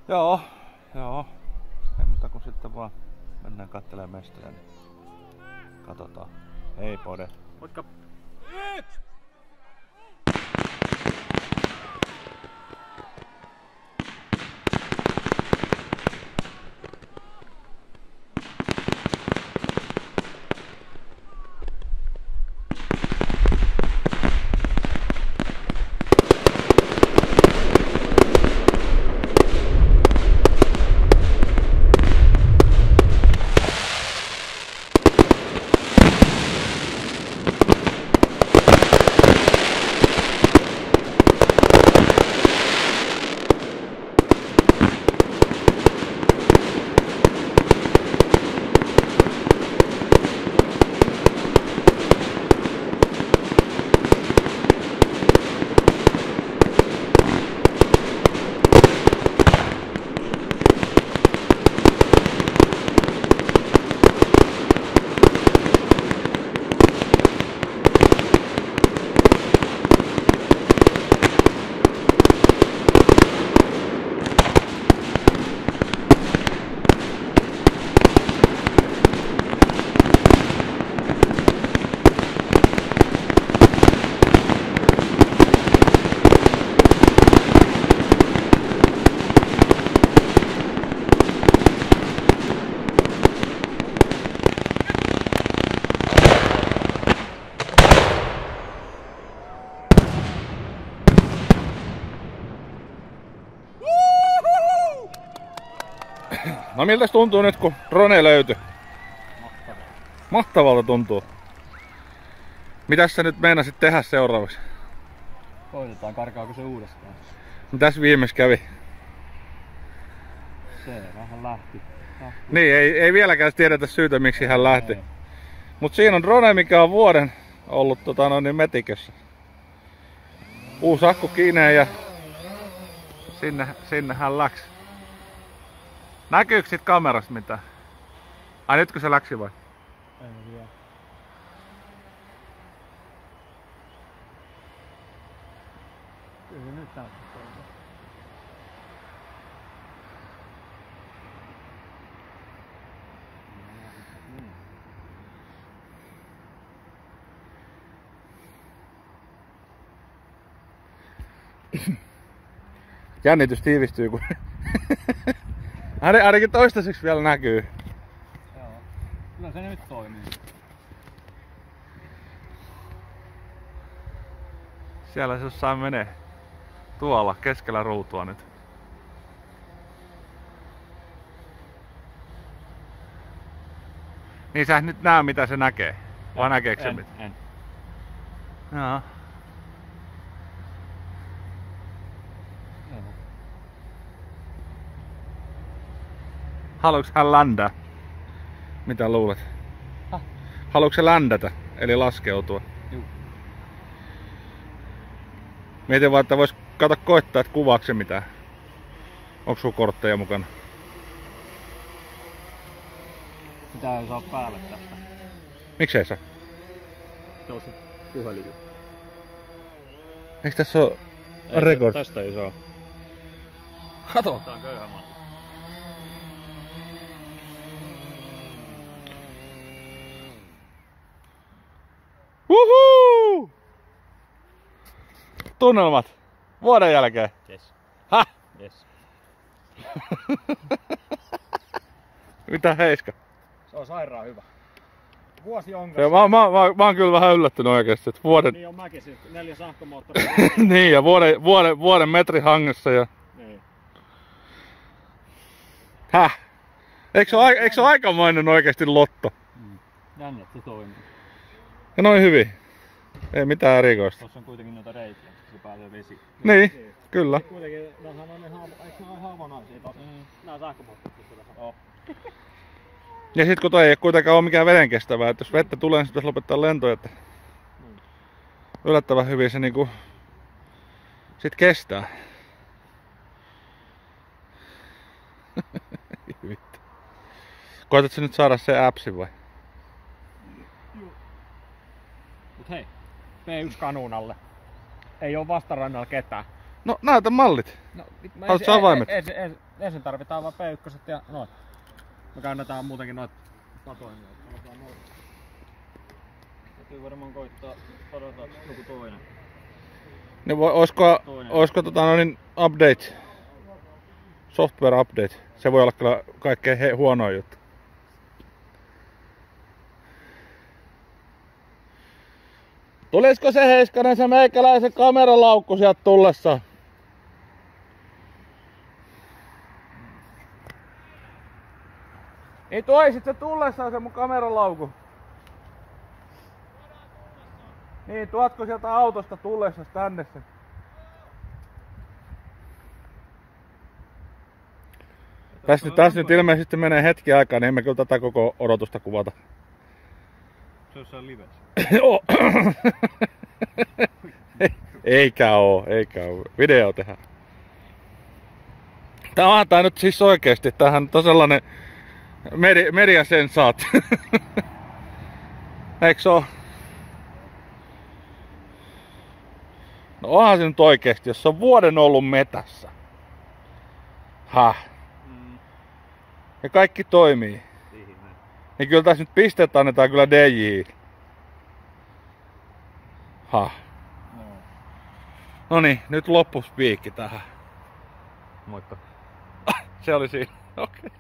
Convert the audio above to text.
Joo. Ei muuta kuin sitten vaan mennään kattelemaan mestoja, niin katsotaan. Hei Pode. Moikka. No miltäs tuntuu nyt kun drone löytyi? Mahtavalta tuntuu. Mitäs sä nyt meinasit tehdä seuraavaksi? Koitetaan, karkaako se uudestaan? Mitäs viimeis kävi? Se vähän lähti. Niin, ei vieläkään tiedetä syytä miksi hän lähti. Mut siinä on drone mikä on vuoden ollut metikössä. Uusi akku kiinni ja sinne hän läks. Näkyykö sit kamerasta mitään? Ai nytkö se läksi vai? Ei vielä. Kyllä nyt näyttää. Jännitys tiivistyy kun ainakin toistaiseksi vielä näkyy. Joo. Kyllä se nyt toimii. Siellä se jossain menee. Tuolla keskellä ruutua nyt. Niin sä et nyt näe mitä se näkee. Vai näkeekö se mitä? En. Joo. Haluuks hän ländää? Mitä luulet? Haluuks se ländätä? Eli laskeutua? Juu. Mietin vaan, että vois koittaa, että kuvaako se mitään. Onko sulla kortteja mukana? Mitä ei saa päälle tästä? Miksei saa? Se on se puhelin. Eiks tässä oo rekord? Tästä ei saa. Kato! Tää on köyhä malli. Wuhuu! Tunnelmat vuoden jälkeen. Yes. Häh? Yes. Mitä heiska? Se on sairaan hyvä. Vuosi on Ja mä oon kyllä vähän yllättynyt oikeesti, että vuoden... Niin on mäkin, 4 sähkömoottoria. niin ja vuoden metri hangessa ja... Niin. Häh? Eikö se oo aikamoinen oikeesti lotto? Jännä, että se toimii. Ja noin hyvin. Ei mitään erikoista. Tuossa on kuitenkin noita reikiä, se pääsee vesi. Niin, kyllä. Kuitenkin, näähän on eikö ne ole haavonaisia taas? Nää sähkömoottorit kyllä on. Ja sit kun toi ei kuitenkaan oo mikään vedenkestävää, että jos vettä tulee, niin sit pitäis lopettaa lentoja, että... Yllättävän hyvin se niinku... Sit kestää. Vittu. Koetatko nyt saada se appsin vai? Mut hei, P1 kanuunalle. Ei oo vastarannalla ketään. No näytä mallit. No, Haluatko avaimet? Ensin tarvitaan vaan P1 ja noit. Me kannetaan muutenkin noit patoja. Täytyy varmaan koittaa padota joku toinen. Niin oisko update? Software update. Se voi olla kyllä kaikkein huonoin juttu. Tulisiko se Heiskanen se meikäläisen kameralaukku sieltä tullessa? Ei toisit se tullessaan se mun kameralaukku. Niin, tuotko sieltä autosta tullessa tänne se? Tässä nyt ilmeisesti menee hetki aikaa, niin emme kyllä tätä koko odotusta kuvata. Se on jossain livessä. Eikä oo. Video tehdään. Tää nyt siis oikeesti, tämähän on sellainen mediasensaat. Eiks oo? No onhan se nyt oikeesti, jos se on vuoden ollut metässä. Ja kaikki toimii. Niin kyllä tässä nyt pisteet annetaan kyllä DJ. Noniin, nyt loppuspiikki tähän. Moikka. Se oli siinä. Okei.